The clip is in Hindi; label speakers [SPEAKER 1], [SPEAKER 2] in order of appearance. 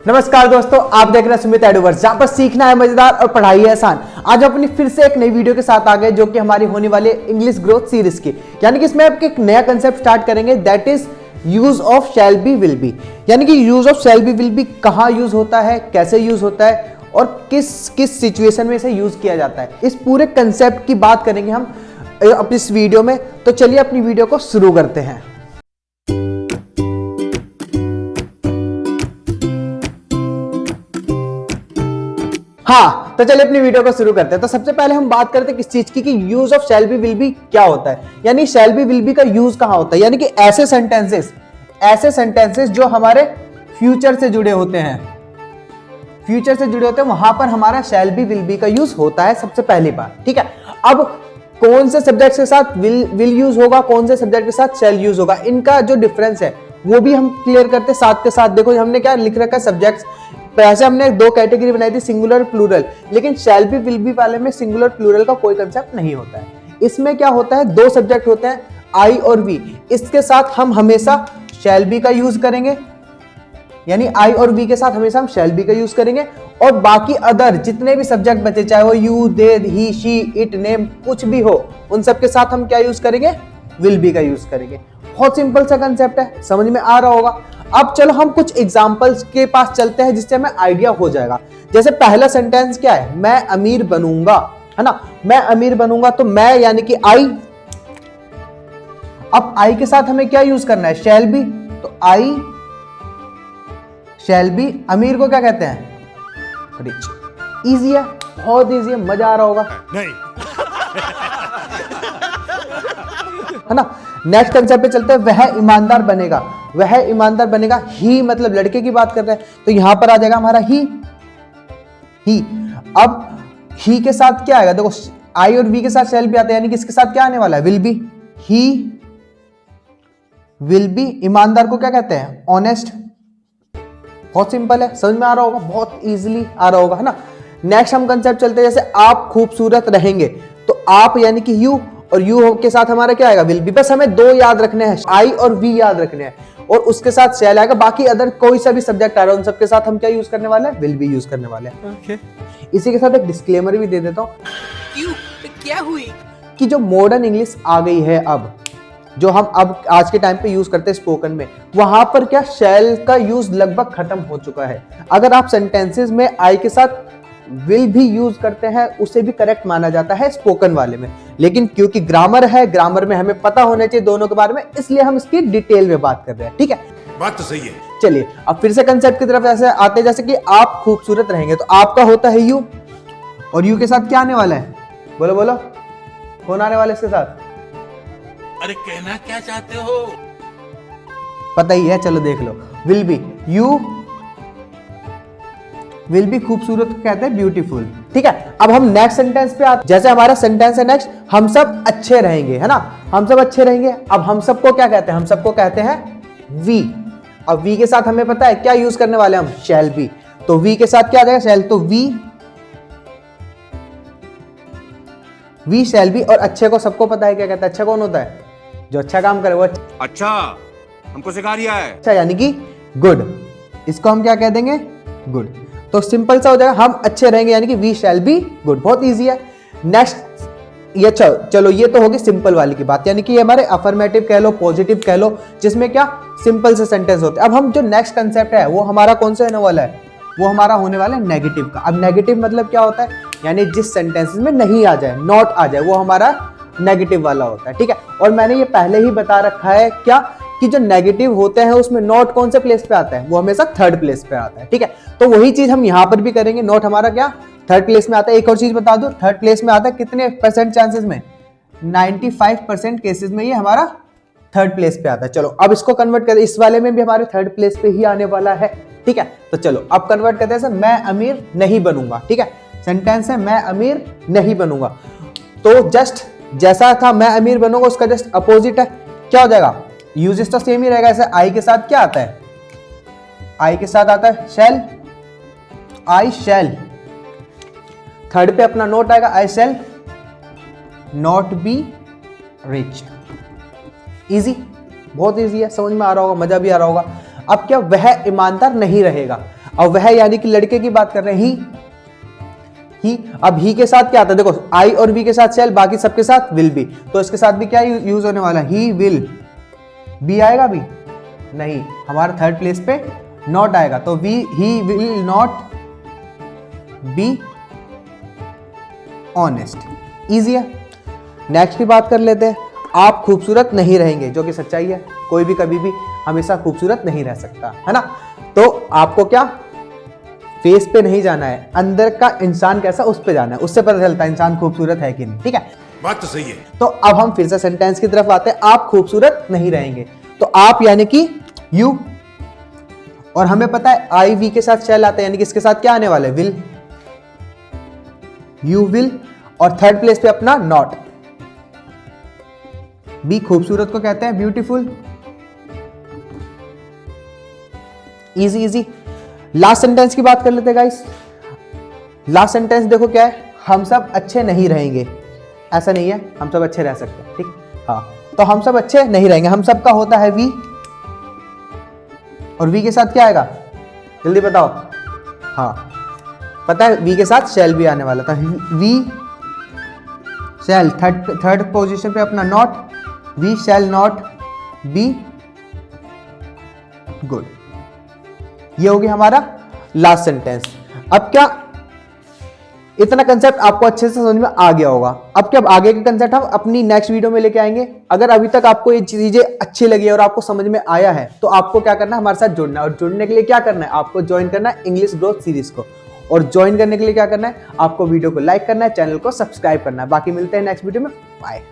[SPEAKER 1] नमस्कार दोस्तों, आप देख रहे हैं सुमित एडवर्स, जहां पर सीखना है मजेदार और पढ़ाई है आसान। आज अपनी फिर से एक नई वीडियो के साथ आ गए, जो कि हमारी होने वाली इंग्लिश ग्रोथ सीरीज की, यानी कि इसमें आप एक नया कंसेप्ट स्टार्ट करेंगे, that is use of shall be will be. यानी कि use of shall be will be कहाँ यूज होता है, कैसे यूज होता है और किस किस सिचुएशन में इसे यूज किया जाता है, इस पूरे कंसेप्ट की बात करेंगे हम अपनी इस वीडियो में। तो चलिए अपनी वीडियो को शुरू करते हैं। हाँ, तो चलिए अपनी वीडियो को शुरू करते हैं। तो सबसे पहले हम बात करते हैं किस चीज की, कि use of shall be will be क्या होता है, यानी शैल बी विल बी का यूज कहां होता है। यानी कि ऐसे सेंटेंसेस जो हमारे फ्यूचर से जुड़े होते हैं, वहां पर हमारा शैल बी विल बी का यूज होता है सबसे पहली बार। ठीक है, अब कौन से सब्जेक्ट के साथ विल यूज होगा, कौन से सब्जेक्ट के साथ शैल यूज होगा, इनका जो डिफरेंस है वो भी हम क्लियर करते साथ के साथ। देखो हमने क्या लिख रखा है, सब्जेक्ट्स। ऐसे हमने दो कैटेगरी बनाई थी, सिंगुलर प्लूरल, लेकिन शैल बी विल बी वाले में सिंगुलर प्लूरल का कोई कंसेप्ट नहीं होता है। इसमें क्या होता है, दो सब्जेक्ट होते हैं, आई और वी। इसके साथ हम हमेशा शैल बी का यूज करेंगे, यानी आई और वी के साथ हमेशा हम शैल बी का यूज करेंगे। और बाकी अदर जितने भी सब्जेक्ट बचे, चाहे वो you, they, he, she, it, name, कुछ भी हो, उन सब के साथ हम क्या यूज करेंगे, विल बी का यूज करेंगे। बहुत सिंपल सा कंसेप्ट है, समझ में आ रहा होगा। अब चलो हम कुछ एग्जांपल्स के पास चलते हैं, जिससे हमें आइडिया हो जाएगा। जैसे पहला सेंटेंस क्या है, मैं अमीर बनूंगा, है ना। मैं अमीर बनूंगा, तो मैं यानी कि आई। अब आई के साथ हमें क्या यूज करना है, शैल बी। तो आई शैल बी। अमीर को क्या कहते हैं, रिच। इजी है, बहुत इजी है, मजा आ रहा होगा नहीं है ना। नेक्स्ट कंसेप्ट पे चलते हैं, वह ईमानदार बनेगा। वह ईमानदार बनेगा, ही मतलब लड़के की बात कर रहे हैं, तो यहां पर आ जाएगा हमारा ही। अब ही के साथ क्या आएगा, देखो आई और वी के साथ शैल भी आता है, यानी कि इसके साथ क्या आने वाला है, will be. He will be. ईमानदार को क्या कहते हैं, ऑनेस्ट। बहुत सिंपल है, समझ में आ रहा होगा, बहुत इजीली आ रहा होगा, है ना। नेक्स्ट हम कंसेप्ट चलते हैं, जैसे आप खूबसूरत रहेंगे, तो आप यानी कि यू, और यू के साथ हमारा क्या आएगा, विल बी। बस हमें दो याद रखने हैं, आई और वी याद रखने हैं, और उसके साथ शैल आएगा। बाकी अदर कोई सा भी सब्जेक्ट आ रहा है, उन सबके साथ हम क्या यूज करने वाले हैं, विल बी यूज करने वाले हैं। okay. इसी के साथ एक डिस्क्लेमर भी दे देता हूं,
[SPEAKER 2] क्यों, क्या हुई,
[SPEAKER 1] कि जो मॉडर्न इंग्लिश आ गई है, अब जो हम अब आज के टाइम पे यूज करते हैं स्पोकन में, वहां पर क्या शैल का यूज लगभग खत्म हो चुका है। अगर आप सेंटेंसेस में आई के साथ विल भी यूज करते हैं, उसे भी करेक्ट माना जाता है स्पोकन वाले में। लेकिन क्योंकि ग्रामर है, ग्रामर में हमें पता होना चाहिए दोनों के बारे में, इसलिए हम इसकी डिटेल में बात कर रहे हैं। ठीक है,
[SPEAKER 3] बात तो सही है।
[SPEAKER 1] चलिए अब फिर से कंसेप्ट की तरफ ऐसे आते हैं, जैसे कि आप खूबसूरत रहेंगे, तो आपका होता है यू, और यू के साथ क्या आने वाला है, बोलो बोलो, कौन आने वाला है इसके साथ,
[SPEAKER 3] अरे कहना क्या चाहते हो,
[SPEAKER 1] पता ही है, चलो देख लो, will be. You will be खूबसूरत को कहते हैं ब्यूटीफुल। ठीक है, अब हम नेक्स्ट सेंटेंस पे आते, जैसे हमारा सेंटेंस है नेक्स्ट, हम सब अच्छे रहेंगे, है ना। हम सब अच्छे रहेंगे, अब हम सबको क्या कहते हैं, हम सबको कहते हैं वी। अब वी के साथ हमें पता है क्या यूज करने वाले हम, शैल बी। तो वी के साथ क्या आ जाएगा, शैल। तो वी शैल बी। और अच्छे को सबको पता है क्या कहता है, अच्छा कौन होता है, जो अच्छा काम करे वो
[SPEAKER 3] अच्छा, हमको सिखा रिया है।
[SPEAKER 1] अच्छा यानी कि गुड, इसको हम क्या कह देंगे, गुड। तो सिंपल सा हो जाएगा, हम अच्छे रहेंगे, यानी कि वी शैल बी गुड। बहुत इजी है। नेक्स्ट ये चलो ये तो होगी सिंपल वाली की बात, यानी कि ये हमारे अफर्मेटिव कह लो, पॉजिटिव कह लो, जिसमें क्या सिंपल से सेंटेंस होते हैं। अब हम जो नेक्स्ट कंसेप्ट है वो हमारा कौन सा होने वाला है, वो हमारा होने वाला है नेगेटिव का। अब नेगेटिव मतलब क्या होता है, यानी जिस सेंटेंसेस में नहीं आ जाए, नॉट आ जाए, वो हमारा नेगेटिव वाला होता है। ठीक है, और मैंने ये पहले ही बता रखा है क्या, कि जो नेगेटिव होते हैं उसमें नॉट कौन से प्लेस पे आता है, वो हमेशा थर्ड प्लेस पे आता है। ठीक है, तो वही चीज हम यहां पर भी करेंगे, नॉट हमारा क्या थर्ड प्लेस में आता है। एक और चीज बता दूं, थर्ड प्लेस में आता है कितने परसेंट चांसेस में, 95% केसेस में ये हमारा थर्ड प्लेस पे आता है। चलो अब इसको कन्वर्ट करें, इस वाले में भी हमारे थर्ड प्लेस पे ही आने वाला है। ठीक है, तो चलो अब कन्वर्ट करते हैं, मैं अमीर नहीं बनूंगा। ठीक है, सेंटेंस है मैं अमीर नहीं बनूंगा, तो जस्ट जैसा था मैं अमीर बनूंगा, उसका जस्ट अपोजिट है, क्या हो जाएगा, यूजेस तो सेम ही रहेगा। ऐसे आई के साथ क्या आता है, आई के साथ आता है शैल, आई शैल। थर्ड पे अपना नोट आएगा, I shall not be rich. Easy, बहुत इजी है, समझ में आ रहा होगा, मजा भी आ रहा होगा। अब क्या, वह ईमानदार नहीं रहेगा। और वह यानी कि लड़के की बात कर रहे हैं, ही। अब ही के साथ क्या आता है, देखो आई और वी के साथ शैल, बाकी सबके साथ विल बी, तो इसके साथ भी क्या यूज होने वाला, ही विल बी आएगा भी नहीं, हमारा थर्ड प्लेस पे नॉट आएगा, तो he will not be honest. Easy है। नेक्स्ट की बात कर लेते हैं, आप खूबसूरत नहीं रहेंगे, जो कि सच्चाई है, कोई भी कभी भी हमेशा खूबसूरत नहीं रह सकता, है ना। तो आपको क्या फेस पे नहीं जाना है, अंदर का इंसान कैसा उस पे जाना है, उससे पता चलता है इंसान खूबसूरत है कि नहीं, ठीक है।
[SPEAKER 3] बात तो सही है।
[SPEAKER 1] तो अब हम फिर से सेंटेंस की तरफ आते हैं, आप खूबसूरत नहीं रहेंगे, तो आप यानी कि यू, और हमें पता है आई वी के साथ शैल आता है, यानी कि इसके साथ क्या आने वाला है, विल, यू विल, और थर्ड प्लेस पे अपना नॉट। बी खूबसूरत को कहते हैं beautiful. Easy easy. Last sentence की बात कर लेते हैं गाइस। लास्ट सेंटेंस देखो क्या है, हम सब अच्छे नहीं रहेंगे, ऐसा नहीं है, हम सब अच्छे रह सकते हैं, ठीक। हाँ, तो हम सब अच्छे नहीं रहेंगे, हम सब का होता है वी, और वी के साथ क्या आएगा, जल्दी बताओ। हाँ पता है, वी के साथ शैल भी आने वाला था, वी शैल, थर्ड पोजीशन पे अपना not, we shall not be good. ये होगी हमारा लास्ट सेंटेंस। अब क्या इतना कंसेप्ट आपको अच्छे से समझ में आ गया होगा। अब क्या आगे के कंसेप्ट हम अपनी नेक्स्ट वीडियो में लेके आएंगे। अगर अभी तक आपको ये चीजें अच्छी लगी और आपको समझ में आया है, तो आपको क्या करना है, हमारे साथ जुड़ना है, और जुड़ने के लिए क्या करना है, आपको ज्वाइन करना है इंग्लिश ग्रोथ सीरीज को, और ज्वाइन करने के लिए क्या करना है, आपको वीडियो को लाइक करना है, चैनल को सब्सक्राइब करना है। बाकी मिलते हैं नेक्स्ट वीडियो में, बाय।